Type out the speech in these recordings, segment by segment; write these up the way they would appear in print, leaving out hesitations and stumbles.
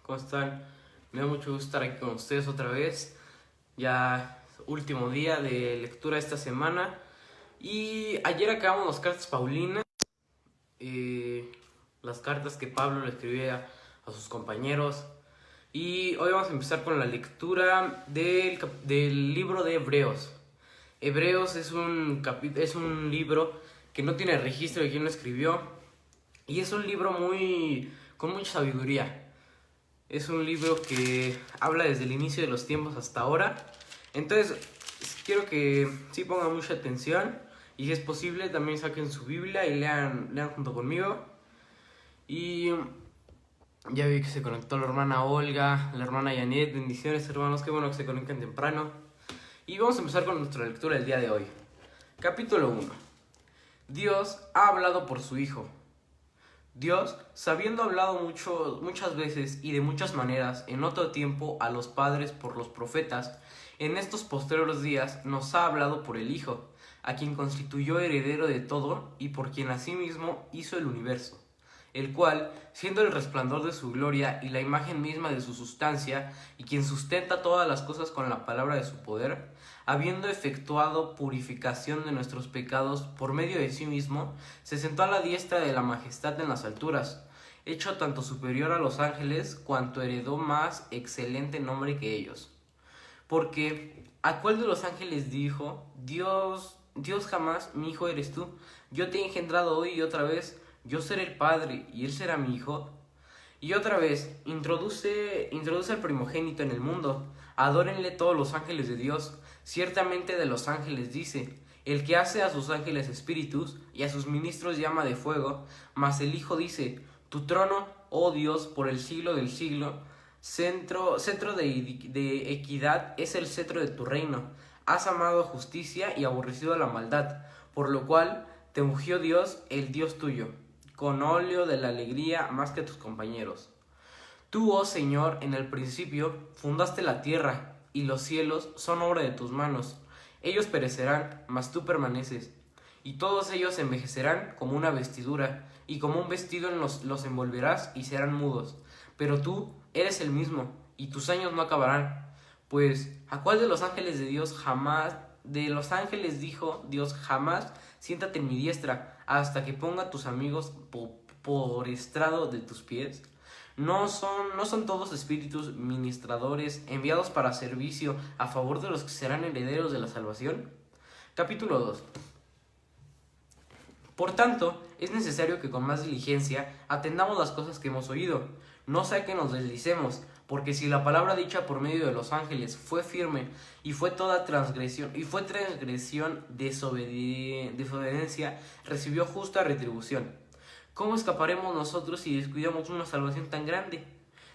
¿Cómo están? Me da mucho gusto estar aquí con ustedes otra vez. Ya último día de lectura esta semana. Y ayer acabamos las cartas Paulinas. Las cartas que Pablo le escribía a sus compañeros. Y hoy vamos a empezar con la lectura del libro de Hebreos. Hebreos es un libro que no tiene registro de quién lo escribió. Y es un libro con mucha sabiduría. Es un libro que habla desde el inicio de los tiempos hasta ahora. Entonces, quiero que sí pongan mucha atención. Y si es posible, también saquen su Biblia y lean junto conmigo. Y ya vi que se conectó la hermana Olga, la hermana Janet. Bendiciones, hermanos. Qué bueno que se conecten temprano. Y vamos a empezar con nuestra lectura del día de hoy. Capítulo 1. Dios ha hablado por su Hijo. Dios, sabiendo hablado muchas veces y de muchas maneras en otro tiempo a los padres por los profetas, en estos postreros días nos ha hablado por el Hijo, a quien constituyó heredero de todo y por quien asimismo hizo el universo, el cual, siendo el resplandor de su gloria y la imagen misma de su sustancia, y quien sustenta todas las cosas con la palabra de su poder, habiendo efectuado purificación de nuestros pecados por medio de sí mismo, se sentó a la diestra de la majestad en las alturas, hecho tanto superior a los ángeles, cuanto heredó más excelente nombre que ellos. Porque, ¿a cuál de los ángeles dijo, Dios jamás, mi hijo eres tú? Yo te he engendrado hoy y otra vez, yo seré el Padre, y él será mi hijo. Y otra vez, introduce al primogénito en el mundo. Adórenle todos los ángeles de Dios. Ciertamente de los ángeles dice, el que hace a sus ángeles espíritus y a sus ministros llama de fuego. Mas el Hijo dice, tu trono, oh Dios, por el siglo del siglo, cetro de equidad es el cetro de tu reino. Has amado justicia y aborrecido la maldad, por lo cual te ungió Dios, el Dios tuyo, con óleo de la alegría más que tus compañeros. Tú, oh Señor, en el principio fundaste la tierra, y los cielos son obra de tus manos. Ellos perecerán, mas tú permaneces, y todos ellos envejecerán como una vestidura, y como un vestido los envolverás y serán mudos. Pero tú eres el mismo, y tus años no acabarán. Pues, ¿a cuál de los ángeles de los ángeles dijo Dios jamás, siéntate en mi diestra, hasta que ponga a tus amigos por estrado de tus pies? ¿No son todos espíritus ministradores enviados para servicio a favor de los que serán herederos de la salvación? Capítulo 2. Por tanto, es necesario que con más diligencia atendamos las cosas que hemos oído, no sea que nos deslicemos, porque si la palabra dicha por medio de los ángeles fue firme y fue transgresión desobediencia, recibió justa retribución. ¿Cómo escaparemos nosotros si descuidamos una salvación tan grande?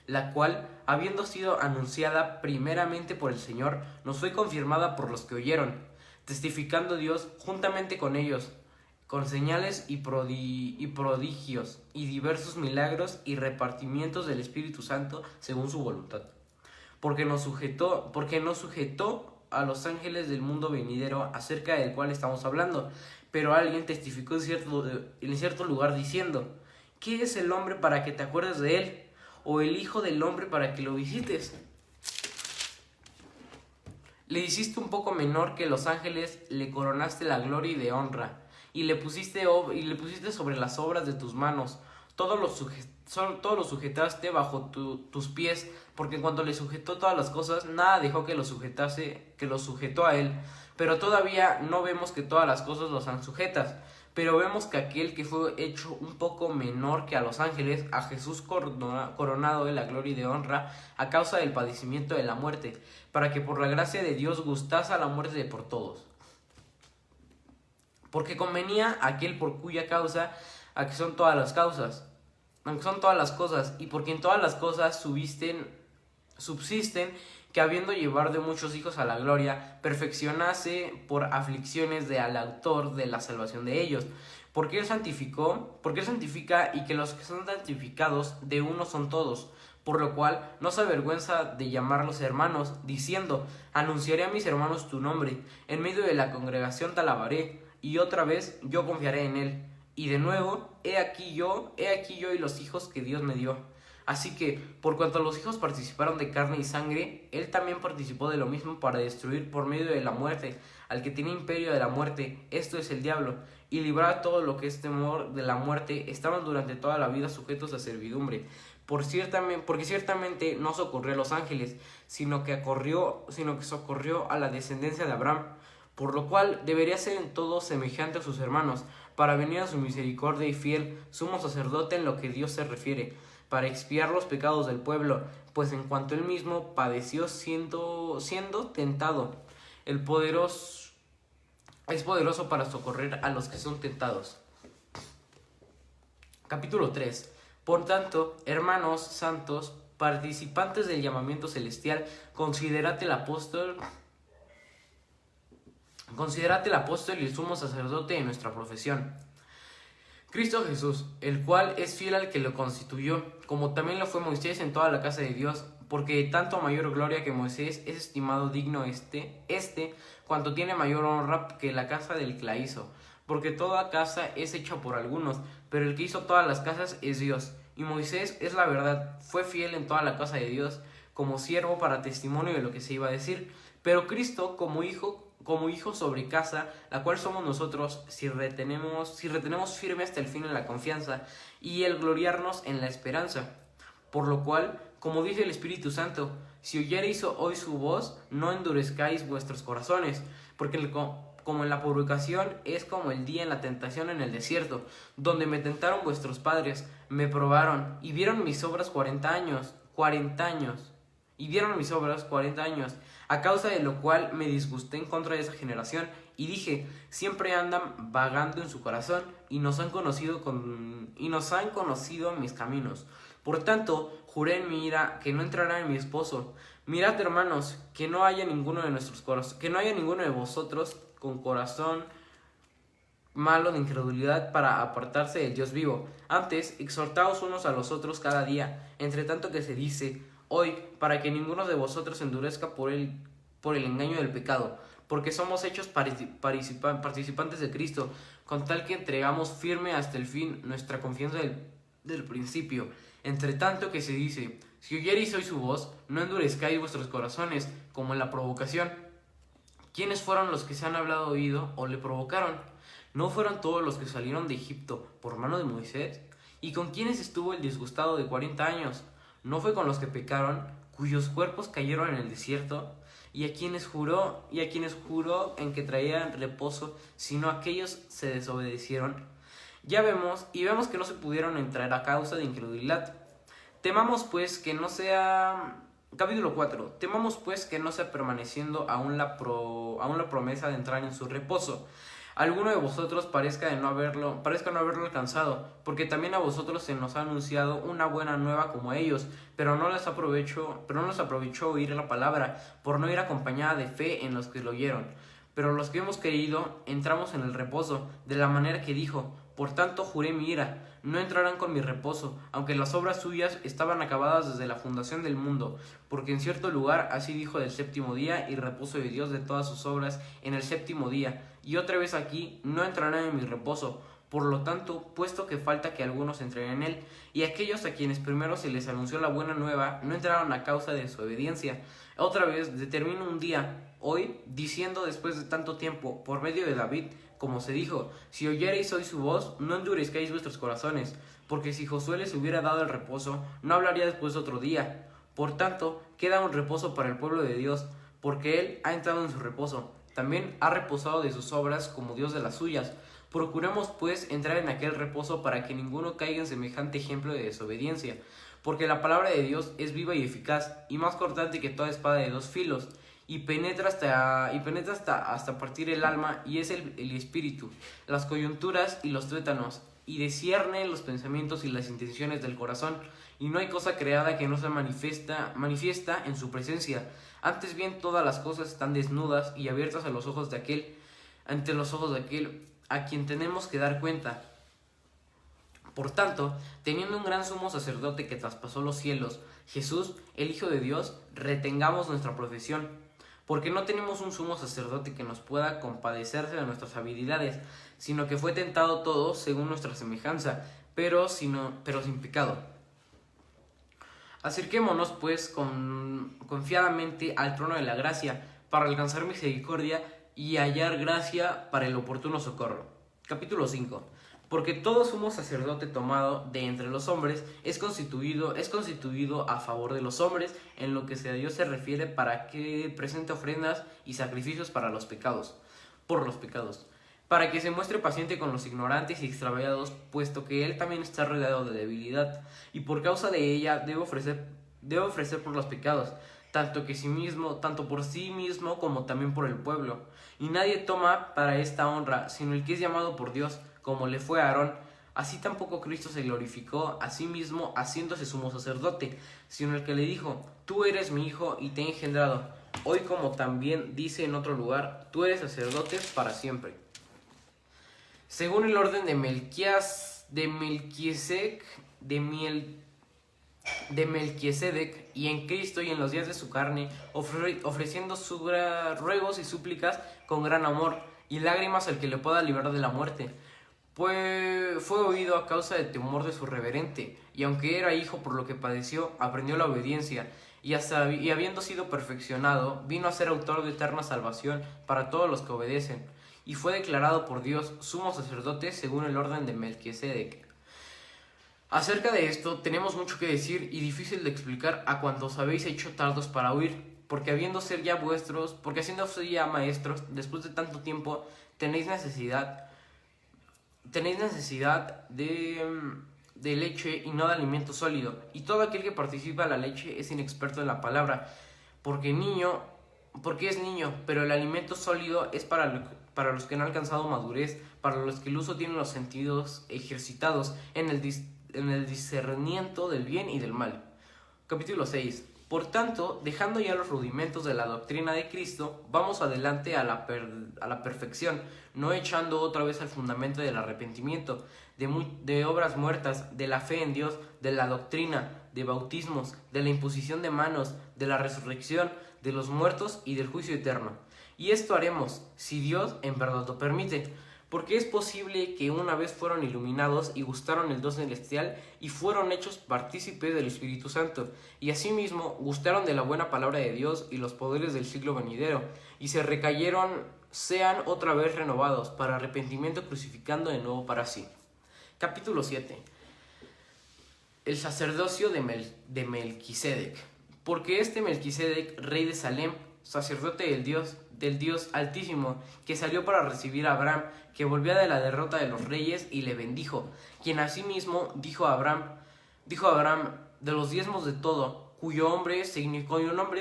La cual, habiendo sido anunciada primeramente por el Señor, nos fue confirmada por los que oyeron, testificando Dios juntamente con ellos, con señales y prodigios, y diversos milagros y repartimientos del Espíritu Santo según su voluntad. Porque nos sujetó a los ángeles del mundo venidero acerca del cual estamos hablando. Pero alguien testificó en cierto lugar diciendo, ¿qué es el hombre para que te acuerdes de él? ¿O el hijo del hombre para que lo visites? Le hiciste un poco menor que los ángeles, le coronaste la gloria y de honra, y le pusiste sobre las obras de tus manos. Todo lo sujetaste bajo tus pies, porque en cuanto le sujetó todas las cosas, nada dejó que lo sujetó a él. Pero todavía no vemos que todas las cosas los han sujetas, pero vemos que aquel que fue hecho un poco menor que a los ángeles, a Jesús coronado de la gloria y de honra, a causa del padecimiento de la muerte, para que por la gracia de Dios gustase a la muerte por todos. Porque convenía a aquel por cuya causa, a que son todas las causas, aunque son todas las cosas, y porque en todas las cosas subsisten, que habiendo llevar de muchos hijos a la gloria, perfeccionase por aflicciones al autor de la salvación de ellos. Porque él santifica, y que los que son santificados de uno son todos, por lo cual no se avergüenza de llamarlos hermanos, diciendo, anunciaré a mis hermanos tu nombre, en medio de la congregación te alabaré, y otra vez yo confiaré en él. Y de nuevo, he aquí yo y los hijos que Dios me dio. Así que, por cuanto los hijos participaron de carne y sangre, él también participó de lo mismo para destruir por medio de la muerte al que tiene imperio de la muerte, esto es el diablo, y librar a todo lo que es temor de la muerte, estaban durante toda la vida sujetos a servidumbre. Porque ciertamente no socorrió a los ángeles, sino que socorrió a la descendencia de Abraham, por lo cual debería ser en todo semejante a sus hermanos, para venir a su misericordia y fiel sumo sacerdote en lo que Dios se refiere, para expiar los pecados del pueblo, pues en cuanto él mismo padeció siendo tentado, es poderoso para socorrer a los que son tentados. Capítulo 3. Por tanto, hermanos santos, participantes del llamamiento celestial, considerad el apóstol y el sumo sacerdote de nuestra profesión, Cristo Jesús, el cual es fiel al que lo constituyó, como también lo fue Moisés en toda la casa de Dios, porque de tanto mayor gloria que Moisés es estimado digno cuanto tiene mayor honra que la casa del que la hizo, porque toda casa es hecha por algunos, pero el que hizo todas las casas es Dios. Y Moisés, es la verdad, fue fiel en toda la casa de Dios, como siervo para testimonio de lo que se iba a decir, pero Cristo como hijo sobre casa, la cual somos nosotros, si retenemos firme hasta el fin en la confianza, y el gloriarnos en la esperanza. Por lo cual, como dice el Espíritu Santo, si oyereis hoy su voz, no endurezcáis vuestros corazones, porque como en la provocación es como el día en la tentación en el desierto, donde me tentaron vuestros padres, me probaron, y vieron mis obras 40 años, a causa de lo cual me disgusté en contra de esa generación, y dije, siempre andan vagando en su corazón, y nos han conocido mis caminos. Por tanto, juré en mi ira que no entrará en mi esposo. Mirad, hermanos, que no haya ninguno de vosotros con corazón malo de incredulidad para apartarse del Dios vivo. Antes, exhortaos unos a los otros cada día, entre tanto que se dice hoy, para que ninguno de vosotros endurezca por el engaño del pecado, porque somos hechos participantes de Cristo, con tal que entregamos firme hasta el fin nuestra confianza del principio. Entre tanto que se dice, si oyereis hoy su voz, no endurezcáis vuestros corazones, como en la provocación. ¿Quiénes fueron los que se han hablado oído o le provocaron? ¿No fueron todos los que salieron de Egipto por mano de Moisés? ¿Y con quiénes estuvo el disgustado de 40 años? ¿No fue con los que pecaron, cuyos cuerpos cayeron en el desierto? ¿Y a quienes juró en que traían reposo, sino aquellos se desobedecieron? Vemos que no se pudieron entrar a causa de incredulidad. Temamos pues que no sea... Capítulo 4. Temamos pues que no sea permaneciendo aún la promesa de entrar en su reposo, alguno de vosotros parezca no haberlo alcanzado, porque también a vosotros se nos ha anunciado una buena nueva como a ellos, pero no les aprovechó oír la palabra, por no ir acompañada de fe en los que lo oyeron. Pero los que hemos creído entramos en el reposo, de la manera que dijo, por tanto juré mi ira, no entrarán con mi reposo, aunque las obras suyas estaban acabadas desde la fundación del mundo, porque en cierto lugar así dijo del séptimo día, y reposo de Dios de todas sus obras en el séptimo día, y otra vez aquí, no entrarán en mi reposo. Por lo tanto, puesto que falta que algunos entren en él, y aquellos a quienes primero se les anunció la buena nueva, no entraron a causa de su obediencia. Otra vez determino un día, hoy, diciendo después de tanto tiempo, por medio de David, como se dijo, si oyereis hoy su voz, no endurezcáis vuestros corazones, porque si Josué les hubiera dado el reposo, no hablaría después de otro día. Por tanto, queda un reposo para el pueblo de Dios, porque él ha entrado en su reposo. También ha reposado de sus obras como Dios de las suyas. Procuremos pues entrar en aquel reposo para que ninguno caiga en semejante ejemplo de desobediencia, porque la palabra de Dios es viva y eficaz, y más cortante que toda espada de dos filos, y penetra hasta partir el alma, y es el espíritu, las coyunturas y los tuétanos, y discierne los pensamientos y las intenciones del corazón, y no hay cosa creada que no se manifiesta en su presencia. Antes bien todas las cosas están desnudas y abiertas ante los ojos de aquel a quien tenemos que dar cuenta. Por tanto, teniendo un gran sumo sacerdote que traspasó los cielos, Jesús, el Hijo de Dios, retengamos nuestra profesión, porque no tenemos un sumo sacerdote que nos pueda compadecerse de nuestras habilidades, sino que fue tentado todo según nuestra semejanza, pero sin pecado. Acerquémonos, pues, confiadamente al trono de la gracia, para alcanzar misericordia y hallar gracia para el oportuno socorro. Capítulo 5. Porque todo sumo sacerdote tomado de entre los hombres es constituido a favor de los hombres en lo que a Dios se refiere, para que presente ofrendas y sacrificios por los pecados, para que se muestre paciente con los ignorantes y extraviados, puesto que él también está rodeado de debilidad, y por causa de ella debe ofrecer por los pecados, tanto por sí mismo como también por el pueblo. Y nadie toma para esta honra, sino el que es llamado por Dios, como le fue a Aarón. Así tampoco Cristo se glorificó a sí mismo haciéndose sumo sacerdote, sino el que le dijo: tú eres mi hijo y te he engendrado. Hoy, como también dice en otro lugar, tú eres sacerdote para siempre. Según el orden de Melquisedec, y en Cristo y en los días de su carne, ofreciendo ruegos y súplicas con gran amor y lágrimas al que le pueda librar de la muerte. Pues fue oído a causa del temor de su reverente, y aunque era hijo por lo que padeció, aprendió la obediencia, y habiendo sido perfeccionado, vino a ser autor de eterna salvación para todos los que obedecen, y fue declarado por Dios sumo sacerdote según el orden de Melquisedec. Acerca de esto tenemos mucho que decir y difícil de explicar a cuantos habéis hecho tardos para oír, porque haciéndose ya maestros, después de tanto tiempo, tenéis necesidad de leche y no de alimento sólido, y todo aquel que participa de la leche es inexperto en la palabra, porque es niño, pero el alimento sólido es para los que no han alcanzado madurez, para los que el uso tienen los sentidos ejercitados en el discernimiento del bien y del mal. Capítulo 6. Por tanto, dejando ya los rudimentos de la doctrina de Cristo, vamos adelante a la perfección, no echando otra vez al fundamento del arrepentimiento, de obras muertas, de la fe en Dios, de la doctrina, de bautismos, de la imposición de manos, de la resurrección, de los muertos y del juicio eterno. Y esto haremos, si Dios en verdad lo permite. Porque es posible que una vez fueron iluminados y gustaron el don celestial y fueron hechos partícipes del Espíritu Santo, y asimismo gustaron de la buena palabra de Dios y los poderes del siglo venidero, y se recayeron, sean otra vez renovados para arrepentimiento, crucificando de nuevo para sí. Capítulo 7. El sacerdocio de Melquisedec. Porque este Melquisedec, rey de Salem, sacerdote del Dios Altísimo, que salió para recibir a Abraham, que volvía de la derrota de los reyes, y le bendijo, quien asimismo dijo a Abraham, de los diezmos de todo, cuyo nombre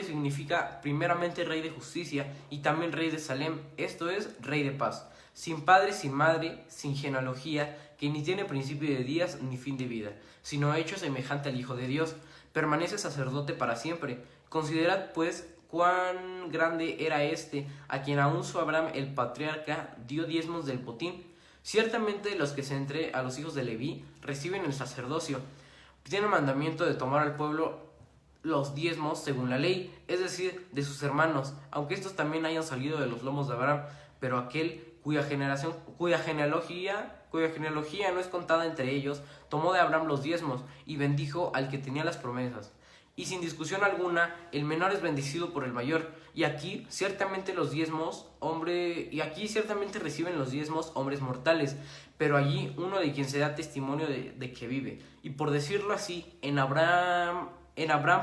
significa primeramente rey de justicia, y también rey de Salem, esto es, rey de paz, sin padre, sin madre, sin genealogía, que ni tiene principio de días ni fin de vida, sino hecho semejante al Hijo de Dios, permanece sacerdote para siempre. Considerad pues cuán grande era este, a quien aun su Abraham el patriarca dio diezmos del botín. Ciertamente los que se entre a los hijos de Leví reciben el sacerdocio, tienen mandamiento de tomar al pueblo los diezmos según la ley, es decir, de sus hermanos, aunque estos también hayan salido de los lomos de Abraham, pero aquel cuya genealogía no es contada entre ellos, tomó de Abraham los diezmos y bendijo al que tenía las promesas. Y sin discusión alguna, el menor es bendecido por el mayor, y aquí ciertamente reciben los diezmos hombres mortales, pero allí uno de quien se da testimonio de que vive. Y por decirlo así, en Abraham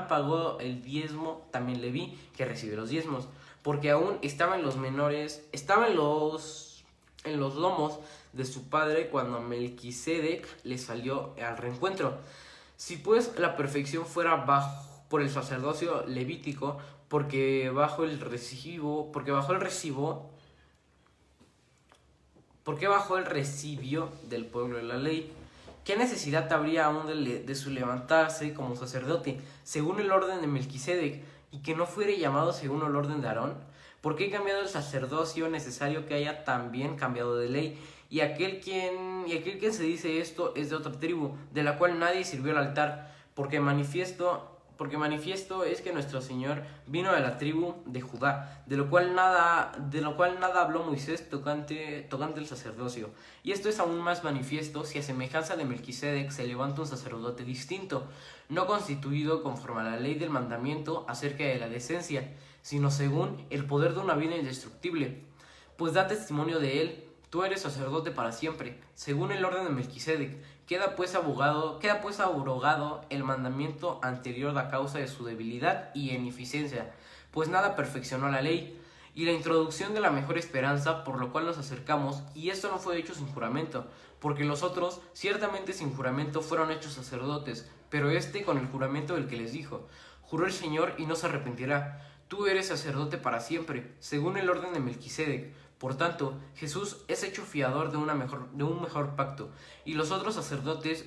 pagó el diezmo también Leví, que recibe los diezmos, porque aún estaba en los lomos de su padre cuando Melquisedec le salió al reencuentro. Si pues la perfección fuera por el sacerdocio levítico, porque bajo el recibo del pueblo de la ley, ¿qué necesidad habría aún de su levantarse como sacerdote según el orden de Melquisedec, y que no fuere llamado según el orden de Aarón? Porque he cambiado el sacerdocio, necesario que haya también cambiado de ley. Y aquel quien se dice esto es de otra tribu, de la cual nadie sirvió al altar, porque manifiesto porque manifiesto es que nuestro Señor vino de la tribu de Judá, de lo cual nada habló Moisés tocante el sacerdocio. Y esto es aún más manifiesto si a semejanza de Melquisedec se levanta un sacerdote distinto, no constituido conforme a la ley del mandamiento acerca de la decencia, sino según el poder de una vida indestructible. Pues da testimonio de él: tú eres sacerdote para siempre, según el orden de Melquisedec. Queda pues abrogado el mandamiento anterior a causa de su debilidad y ineficiencia, pues nada perfeccionó la ley, y la introducción de la mejor esperanza, por lo cual nos acercamos, y esto no fue hecho sin juramento, porque los otros ciertamente sin juramento fueron hechos sacerdotes, pero este con el juramento del que les dijo: juró el Señor y no se arrepentirá, tú eres sacerdote para siempre, según el orden de Melquisedec. Por tanto, Jesús es hecho fiador de un mejor pacto, y los otros sacerdotes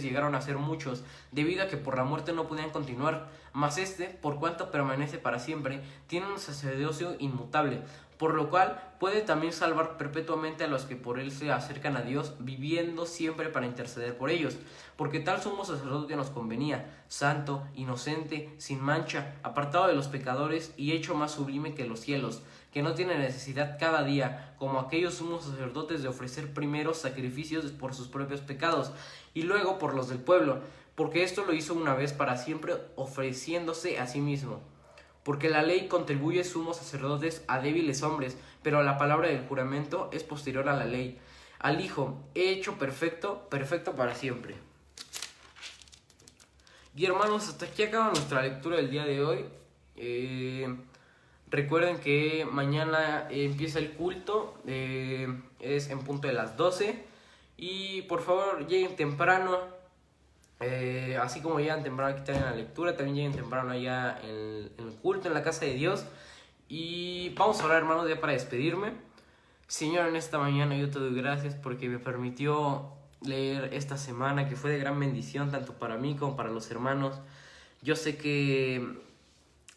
llegaron a ser muchos, debido a que por la muerte no podían continuar, mas este, por cuanto permanece para siempre, tiene un sacerdocio inmutable, por lo cual puede también salvar perpetuamente a los que por él se acercan a Dios, viviendo siempre para interceder por ellos, porque tal sumo sacerdote nos convenía, santo, inocente, sin mancha, apartado de los pecadores y hecho más sublime que los cielos, que no tiene necesidad cada día, como aquellos sumos sacerdotes, de ofrecer primero sacrificios por sus propios pecados y luego por los del pueblo, porque esto lo hizo una vez para siempre, ofreciéndose a sí mismo. Porque la ley contribuye sumos sacerdotes a débiles hombres, pero la palabra del juramento es posterior a la ley, al Hijo, hecho perfecto para siempre. Y hermanos, hasta aquí acaba nuestra lectura del día de hoy. Recuerden que mañana empieza el culto, es en punto de las 12. Y por favor lleguen temprano, así como llegan temprano aquí también en la lectura, también lleguen temprano allá en el culto, en la casa de Dios. Y vamos a orar, hermanos, ya para despedirme. Señor, en esta mañana yo te doy gracias porque me permitió leer esta semana, que fue de gran bendición tanto para mí como para los hermanos. Yo sé que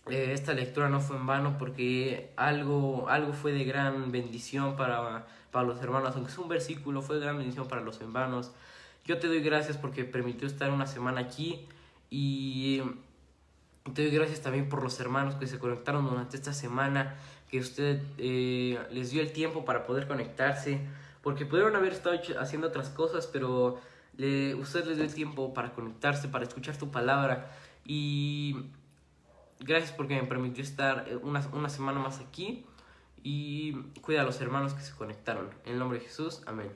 esta lectura no fue en vano, porque algo fue de gran bendición para los hermanos, aunque es un versículo, fue de gran bendición para los hermanos. Yo te doy gracias porque permitió estar una semana aquí, y te doy gracias también por los hermanos que se conectaron durante esta semana, que usted les dio el tiempo para poder conectarse, porque pudieron haber estado haciendo otras cosas, pero usted les dio el tiempo para conectarse, para escuchar tu palabra. Y gracias porque me permitió estar una semana más aquí, y cuida a los hermanos que se conectaron. En el nombre de Jesús, amén.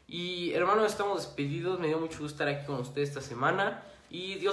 Y hermanos, estamos despedidos. Me dio mucho gusto estar aquí con ustedes esta semana, y Dios